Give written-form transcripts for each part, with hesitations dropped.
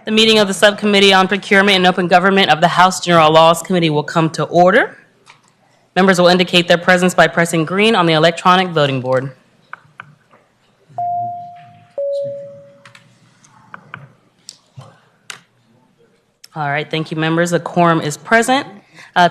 The meeting of the Subcommittee on Procurement and Open Government of the House General Laws Committee will come to order. Members will indicate their presence by pressing green on the electronic voting board. All right, thank you, members. A quorum is present.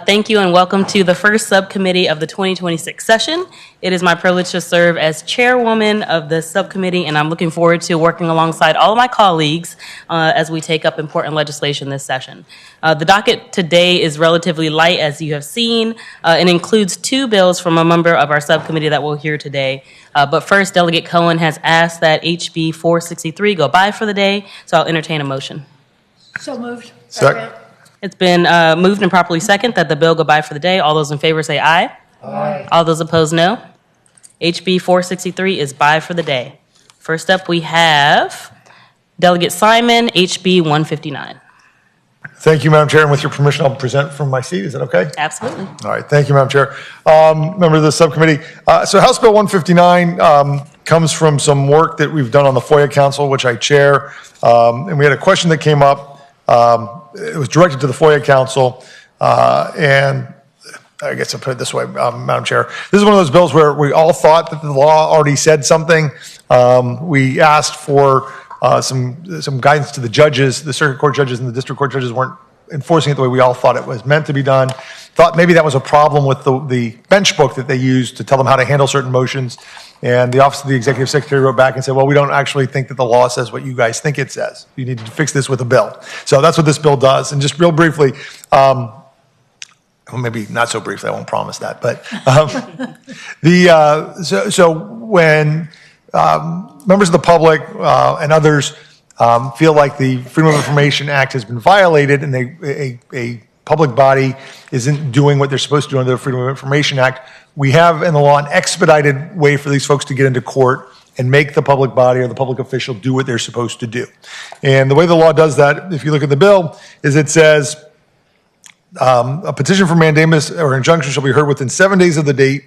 Thank you and welcome to the first subcommittee of the 2026 session. It is my privilege to serve as chairwoman of the subcommittee, and I'm looking forward to working alongside all of my colleagues as we take up important legislation this session. The docket today is relatively light, as you have seen, and includes 2 bills from a member of our subcommittee that we'll hear today. But first, Delegate Cohen has asked that HB 463 go by for the day, so I'll entertain a motion. So moved. Second. It's been moved and properly second that the bill go by for the day. All those in favor say aye. Aye. All those opposed, no. HB 463 is by for the day. First up, we have Delegate Simon, HB 159. Thank you, Madam Chair. And with your permission, I'll present from my seat. Is that okay? Absolutely. All right. Thank you, Madam Chair. Member of the subcommittee. So House Bill 159 comes from some work that we've done on the FOIA Council, which I chair. And we had a question that came up. It was directed to the FOIA Council, and I guess I'll put it this way, Madam Chair. This is one of those bills where we all thought that the law already said something. We asked for some guidance to the judges. The circuit court judges and the district court judges weren't enforcing it the way we all thought it was meant to be done. Thought maybe that was a problem with the bench book that they used to tell them how to handle certain motions. And the Office of the Executive Secretary wrote back and said, well, we don't actually think that the law says what you guys think it says. You need to fix this with a bill. So that's what this bill does. And just real briefly, well, maybe not so briefly, I won't promise that. But so when members of the public and others feel like the Freedom of Information Act has been violated and a public body isn't doing what they're supposed to do under the Freedom of Information Act, we have in the law an expedited way for these folks to get into court and make the public body or the public official do what they're supposed to do. And the way the law does that, if you look at the bill, is it says a petition for mandamus or injunction shall be heard within 7 days of the date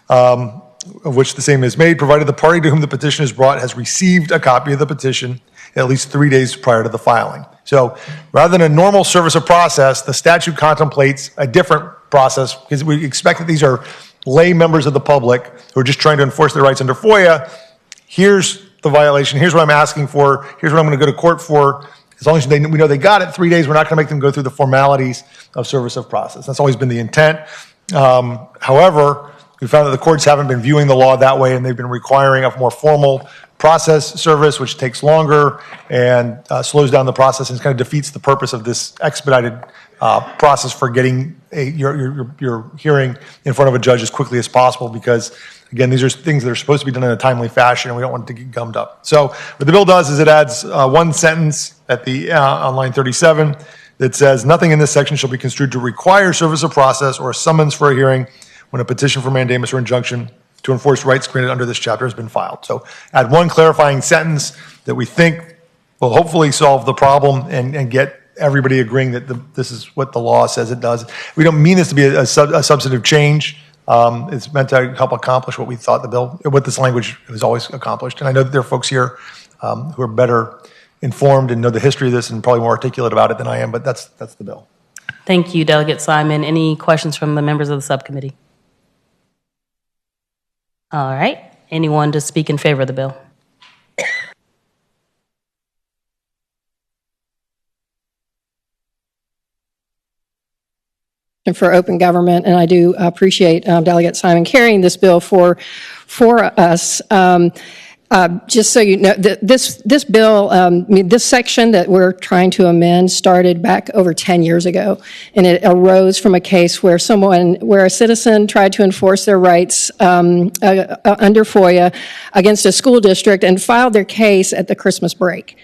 of which the same is made, provided the party to whom the petition is brought has received a copy of the petition at least 3 days prior to the filing. So rather than a normal service of process, the statute contemplates a different process because we expect that these are lay members of the public who are just trying to enforce their rights under FOIA. Here's the violation. Here's what I'm asking for. Here's what I'm going to go to court for. As long as we know they got it 3 days, we're not going to make them go through the formalities of service of process. That's always been the intent. However, we found that the courts haven't been viewing the law that way, and they've been requiring a more formal process service, which takes longer and slows down the process and kind of defeats the purpose of this expedited process for getting your hearing in front of a judge as quickly as possible because, again, these are things that are supposed to be done in a timely fashion, and we don't want it to get gummed up. So what the bill does is it adds one sentence at the on line 37 that says, nothing in this section shall be construed to require service of process or a summons for a hearing when a petition for mandamus or injunction to enforce rights granted under this chapter has been filed. So add one clarifying sentence that we think will hopefully solve the problem and get everybody agreeing that this is what the law says it does. We don't mean this to be a substantive change. It's meant to help accomplish what we thought what this language has always accomplished. And I know that there are folks here who are better informed and know the history of this and probably more articulate about it than I am, but that's the bill. Thank you, Delegate Simon. Any questions from the members of the subcommittee? All right. Anyone to speak in favor of the bill? For open government, and I do appreciate Delegate Simon carrying this bill for us. Just so you know, this bill, this section that we're trying to amend started back over 10 years ago, and it arose from a case where a citizen tried to enforce their rights under FOIA against a school district and filed their case at the Christmas break,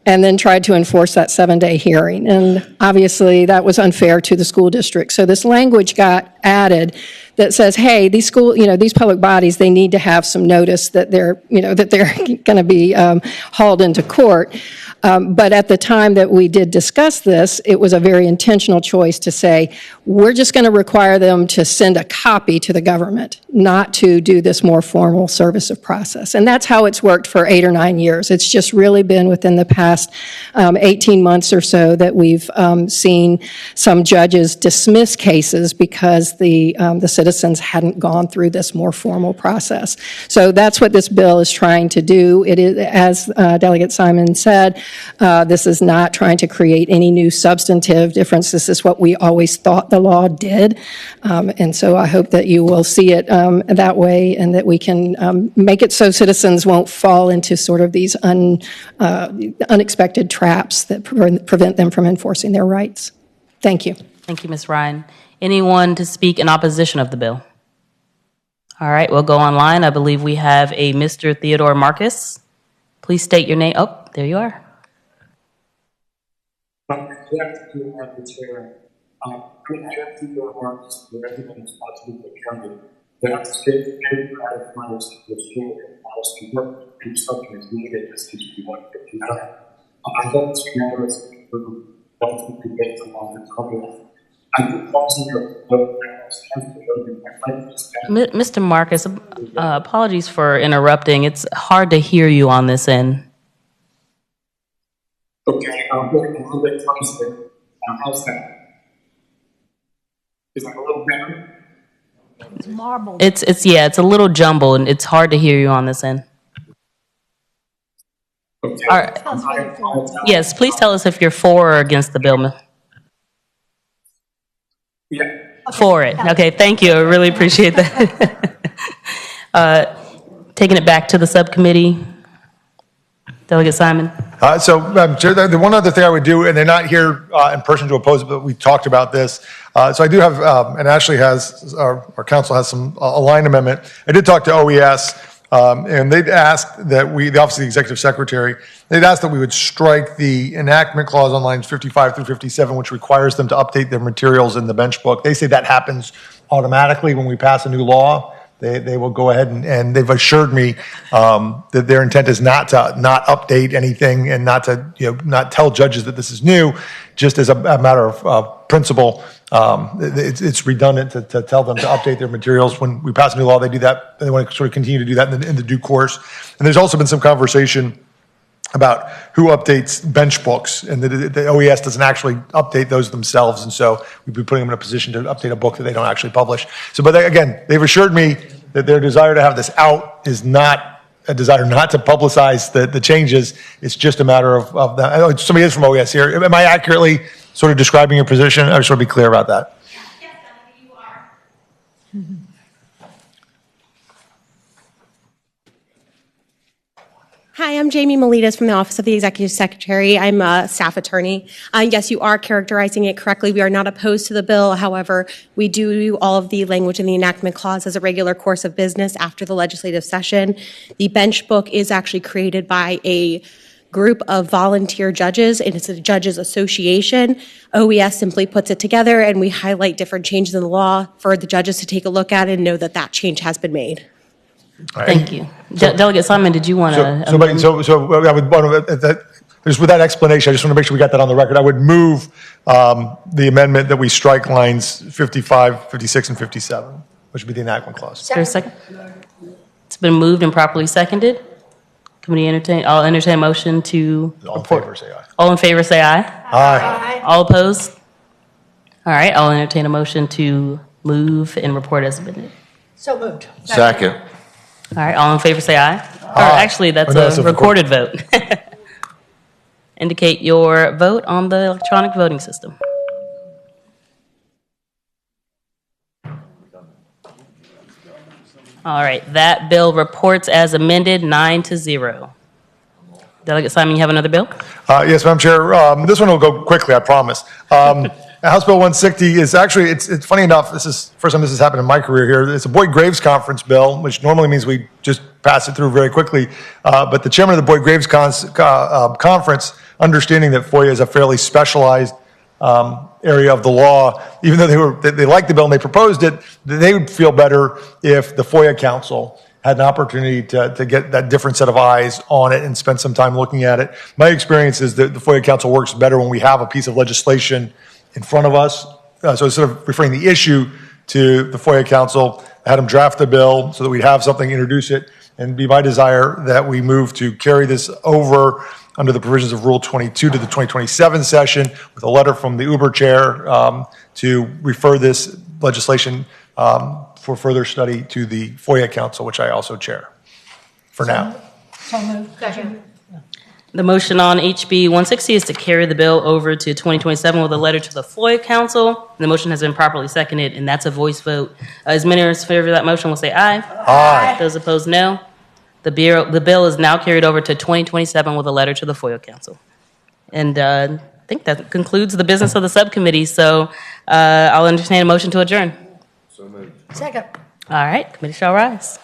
and then tried to enforce that 7-day hearing. And obviously that was unfair to the school district. So this language got added that says, hey, these these public bodies, they need to have some notice that they're going to be hauled into court. But at the time that we did discuss this, it was a very intentional choice to say, we're just going to require them to send a copy to the government, not to do this more formal service of process. And that's how it's worked for 8 or 9 years. It's just really been within the past 18 months or so that we've seen some judges dismiss cases because the citizens hadn't gone through this more formal process. So that's what this bill is trying to do. It is, as Delegate Simon said, this is not trying to create any new substantive difference. This is what we always thought the law did. And so I hope that you will see it that way, and that we can make it so citizens won't fall into sort of these unexpected traps that prevent them from enforcing their rights. Thank you. Thank you, Ms. Ryan. Anyone to speak in opposition of the bill? All right, we'll go online. I believe we have a Mr. Theodore Marcus. Please state your name. Oh, there you are. I have to Chair. I have to remarks the resident responsible for county. That state requires the school policy work construction is needed as to be 159. I don't remember as to debate along the comment. I think policy Mr. Marcus, apologies for interrupting. It's hard to hear you on this end. Okay, I'm going a little bit closer. How's that? Is that a little better? It's marbled. It's a little jumbled, and it's hard to hear you on this end. Okay. All right. Yes, please tell us if you're for or against the bill. Yeah. For it. Okay, thank you. I really appreciate that. Taking it back to the subcommittee. Delegate Simon. Chair, the one other thing I would do, and they're not here in person to oppose it, but we talked about this. So I do have, and Ashley has, our council has a line amendment. I did talk to OES, and they'd asked that the Office of the Executive Secretary, they'd asked that we would strike the enactment clause on lines 55 through 57, which requires them to update their materials in the bench book. They say that happens automatically when we pass a new law. They will go ahead and they've assured me that their intent is not to update anything and not to not tell judges that this is new, just as a matter of principle. It's redundant to tell them to update their materials. When we pass a new law, they do that. They want to sort of continue to do that in the due course. And there's also been some conversation about who updates bench books, and the OES doesn't actually update those themselves, and so we'd be putting them in a position to update a book that they don't actually publish. So, but again, they've assured me that their desire to have this out is not a desire not to publicize the changes. It's just a matter of that. Somebody is from OES here. Am I accurately sort of describing your position? I just want to be clear about that. Yes, you are. Hi, I'm Jamie Melitas from the Office of the Executive Secretary. I'm a staff attorney. Yes, you are characterizing it correctly. We are not opposed to the bill. However, we do all of the language in the enactment clause as a regular course of business after the legislative session. The bench book is actually created by a group of volunteer judges, and it's a judges association. OES simply puts it together, and we highlight different changes in the law for the judges to take a look at and know that that change has been made. Thank you. Delegate Simon, did you want to? So I would want to, just with that explanation, I just want to make sure we got that on the record. I would move the amendment that we strike lines 55, 56, and 57, which would be the enactment clause. Is there a second? It's been moved and properly seconded. I'll entertain a motion to All in favor, say aye. All in favor, say aye. Aye. All opposed? All right, I'll entertain a motion to move and report as submitted. So moved. Second. All right, all in favor, say aye. Or Aye. actually, that's Oh, no, that's a a recorded vote. Indicate your vote on the electronic voting system. All right, that bill reports as amended, 9-0. Delegate Simon, you have another bill? Yes, Madam Chair. This one will go quickly, I promise. House Bill 160 is actually, it's funny enough, this is the first time this has happened in my career here. It's a Boyd Graves Conference bill, which normally means we just pass it through very quickly. But the chairman of the Boyd Graves Conference, understanding that FOIA is a fairly specialized area of the law, even though they liked the bill and they proposed it, they would feel better if the FOIA council had an opportunity to get that different set of eyes on it and spend some time looking at it. My experience is that the FOIA council works better when we have a piece of legislation in front of us. So instead of referring the issue to the FOIA council, I had them draft the bill so that we'd have something, introduce it, and be my desire that we move to carry this over under the provisions of Rule 22 to the 2027 session with a letter from the Uber chair to refer this legislation for further study to the FOIA council, which I also chair for now. The motion on HB 160 is to carry the bill over to 2027 with a letter to the FOIA council. The motion has been properly seconded, and that's a voice vote. As many are in favor of that motion will say aye. Aye. Those opposed, no. The bill is now carried over to 2027 with a letter to the FOIA council. And I think that concludes the business of the subcommittee. So I'll entertain a motion to adjourn. So moved. All right, committee shall rise.